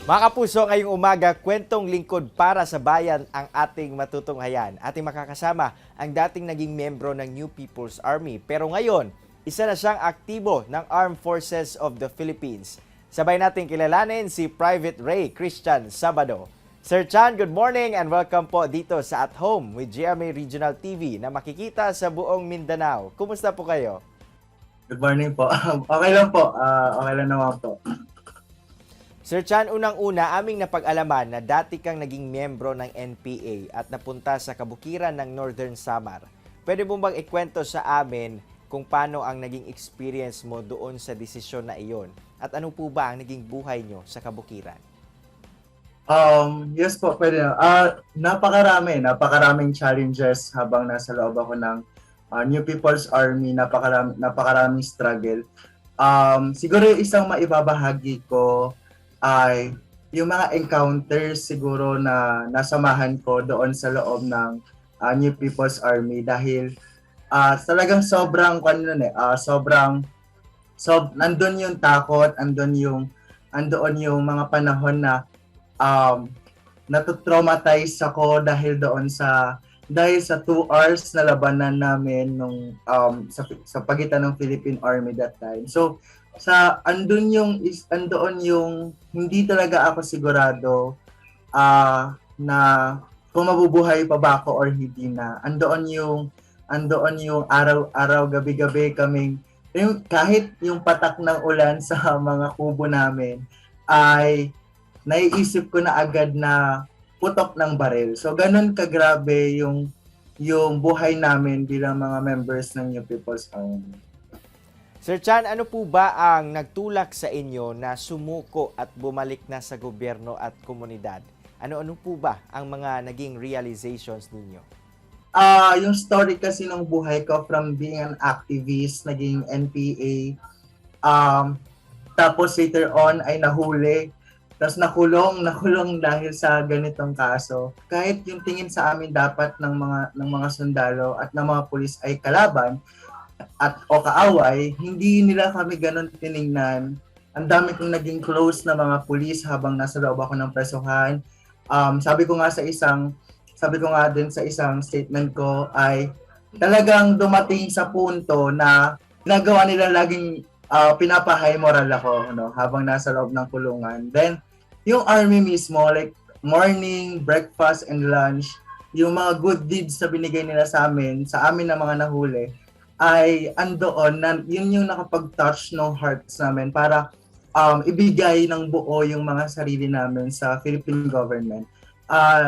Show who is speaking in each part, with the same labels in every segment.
Speaker 1: Mga kapuso, ngayong umaga, kwentong lingkod para sa bayan ang ating matutunghayan. Ating makakasama ang dating naging membro ng New People's Army. Pero ngayon, isa na siyang aktibo ng Armed Forces of the Philippines. Sabay natin kilalanin si Private Ray Christian Sabado. Sir Chan, good morning and welcome po dito sa At Home with GMA Regional TV na makikita sa buong Mindanao. Kumusta po kayo?
Speaker 2: Good morning po. Okay lang po. Okay lang naman po.
Speaker 1: Sir Chan, unang-una, aming napag-alaman na dati kang naging miyembro ng NPA at napunta sa kabukiran ng Northern Samar. Pwede mo bang ikwento sa amin kung paano ang naging experience mo doon sa desisyon na iyon? At ano po ba ang naging buhay nyo sa kabukiran?
Speaker 2: Yes po, pwede na. Napakaraming challenges habang nasa loob ako ng New People's Army. Napakaraming struggle. Siguro yung isang maibabahagi ko ay yung mga encounters siguro na nasamahan ko doon sa loob ng New People's Army dahil talagang nandun yung takot, andoon yung mga panahon na natotraumatize ako dahil sa 2 hours na labanan namin sa pagitan ng Philippine Army that time. So andoon yung hindi talaga ako sigurado na kung mabubuhay pa ba ako or hindi na. Andoon yung araw-araw, gabi-gabi kahit yung patak ng ulan sa mga kubo namin ay naiisip ko na agad na putok ng baril. So ganun kagrabe yung buhay namin bilang mga members ng New People's Army.
Speaker 1: Sir Chan, ano po ba ang nagtulak sa inyo na sumuko at bumalik na sa gobyerno at komunidad? Ano-ano po ba ang mga naging realizations ninyo?
Speaker 2: Yung story kasi ng buhay ko from being an activist, naging NPA, tapos later on ay nahuli, tapos nakulong dahil sa ganitong kaso. Kahit yung tingin sa amin dapat ng mga sundalo at ng mga pulis ay kalaban o kaaway, hindi nila kami ganun tiningnan. Ang dami kong naging close na mga pulis habang nasa loob ako ng presuhan. Sabi ko nga din sa isang statement ko ay talagang dumating sa punto na ginagawa nila laging pinapahay moral ako habang nasa loob ng kulungan. Then yung army mismo, like morning, breakfast, and lunch, yung mga good deeds na binigay nila sa amin na mga nahuli, ay andoon na yun yung nakapag-touch ng hearts namin para ibigay ng buo yung mga sarili namin sa Philippine government.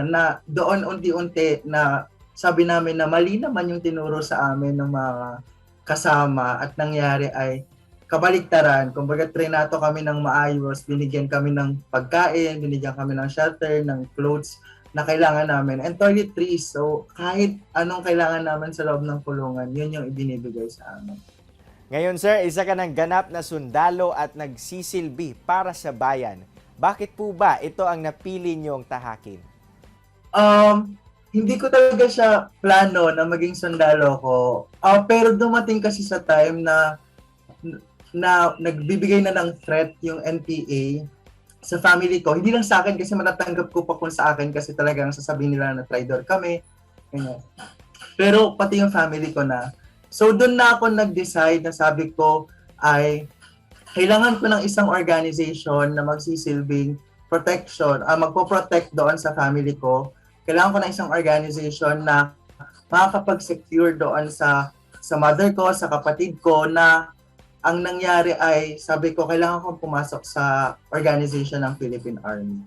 Speaker 2: Na doon unti-unti na sabi namin na mali naman yung tinuro sa amin ng mga kasama at nangyari ay kabaligtaran. Kumbaga, trinato kami ng maayos, binigyan kami ng pagkain, binigyan kami ng shelter, ng clothes na kailangan namin, and toiletries. So, kahit anong kailangan namin sa loob ng kulungan, yun yung ibinibigay sa amin.
Speaker 1: Ngayon sir, isa ka ng ganap na sundalo at nagsisilbi para sa bayan. Bakit po ba ito ang napili niyong tahakin?
Speaker 2: Hindi ko talaga siya plano na maging sundalo ko. Pero dumating kasi sa time na nagbibigay na ng threat yung NPA sa family ko. Hindi lang sa akin kasi matatanggap ko pa kung sa akin kasi talagang sasabihin nila na traitor kami. Ganyan. Pero pati yung family ko na. So doon na ako nag-decide na sabi ko ay kailangan ko ng isang organization na magsisilbing protection, magpo-protect doon sa family ko. Kailangan ko ng isang organization na makakapag-secure doon sa mother ko, sa kapatid ko na ang nangyari ay, sabi ko, kailangan kong pumasok sa organization ng Philippine Army.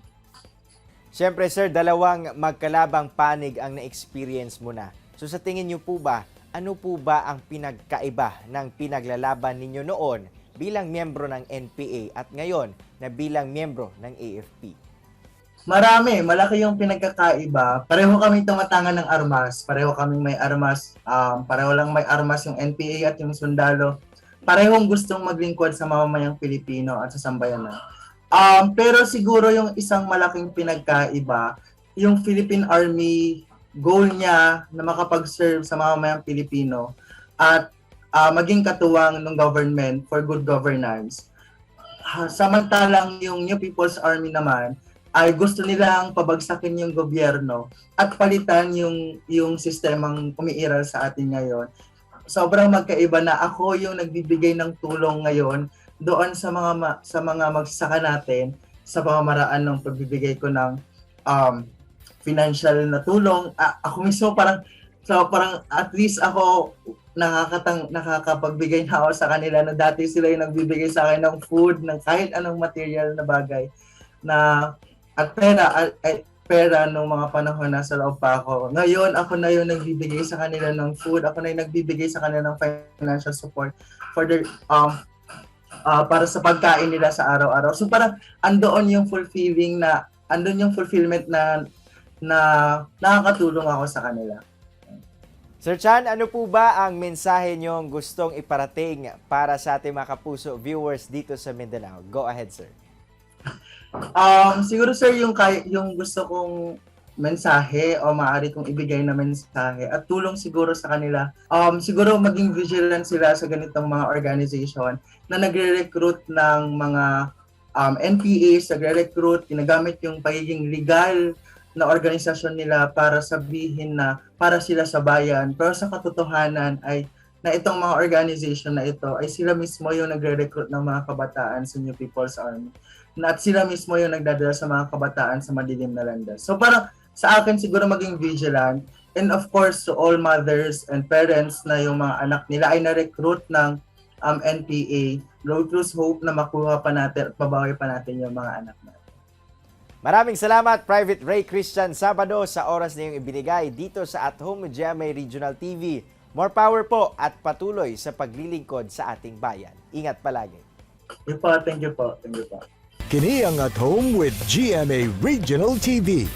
Speaker 1: Siyempre sir, dalawang magkalabang panig ang na-experience mo na. So sa tingin niyo po ba, ano po ba ang pinagkaiba ng pinaglalaban ninyo noon bilang miyembro ng NPA at ngayon na bilang miyembro ng AFP?
Speaker 2: Malaki yung pinagkakaiba. Pareho kaming tumatangan ng armas, pareho kaming may armas, pareho lang may armas yung NPA at yung sundalo. Parehong gustong maglingkod sa mamamayang Pilipino at sa sambayanan. Pero siguro yung isang malaking pinagkaiba, yung Philippine Army, goal niya na makapag-serve sa mamamayang Pilipino at maging katuwang ng government for good governance Samantalang yung New People's Army naman ay gusto nilang pabagsakin yung gobyerno at palitan yung sistemang umiiral sa atin ngayon. Sobrang magkaiba na ako yung nagbibigay ng tulong ngayon doon sa mga magsasaka natin sa pamamaraan ng pagbibigay ko ng financial na tulong. Ako mismo parang at least ako nakakapagbigay na ako sa kanila na dati sila yung nagbibigay sa akin ng food, ng kahit anong material na bagay na at pera nung mga panahon na sa loob pa ako. Ngayon, ako na yung nagbibigay sa kanila ng food, ako na yung nagbibigay sa kanila ng financial support for their para sa pagkain nila sa araw-araw. So parang andun yung fulfillment na nakakatulong ako sa kanila.
Speaker 1: Sir Chan, ano po ba ang mensahe niyong gustong iparating para sa ating mga kapuso viewers dito sa Mindanao? Go ahead, sir.
Speaker 2: Siguro sir, yung gusto kong mensahe o maaari kong ibigay na mensahe at tulong siguro sa kanila. Siguro maging vigilant sila sa ganitong mga organization na nagre-recruit ng mga NPAs, nagre-recruit, ginagamit yung pagiging legal na organisasyon nila para sabihin na para sila sa bayan. Pero sa katotohanan ay na itong mga organization na ito ay sila mismo yung nagre-recruit ng mga kabataan sa New People's Army. At sila mismo yung nagdadala sa mga kabataan sa madilim na landas. So parang sa akin siguro maging vigilant, and of course to all mothers and parents na yung mga anak nila ay na-recruit ng NPA, Road to Hope na makuha pa natin at mabawi pa natin yung mga anak natin.
Speaker 1: Maraming salamat, Private Ray Christian Sabado, sa oras na yung ibinigay dito sa At Home with GMA Regional TV. More power po at patuloy sa paglilingkod sa ating bayan. Ingat palagi.
Speaker 2: Thank you po.
Speaker 3: Kini ang At Home with GMA Regional TV.